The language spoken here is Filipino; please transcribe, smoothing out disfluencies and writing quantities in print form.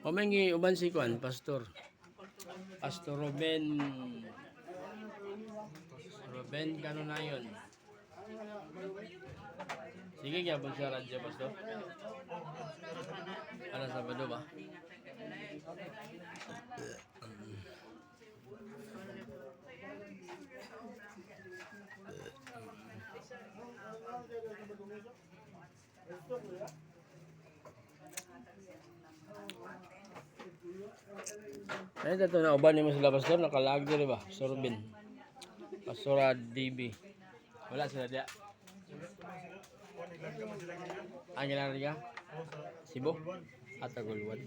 Humingi uban si Kwan, Pastor. Pastor Ruben. Ruben, kano na yun? Sige kaya po siya radyo, Pastor. Alas Sabado ba? Ay, ito na uban mo sila, Pastor. Nakalag din ba? Pastor Ruben. Pastor DB. Wala sila dia. Ang ilan ka? Sibo? At Tagulwan.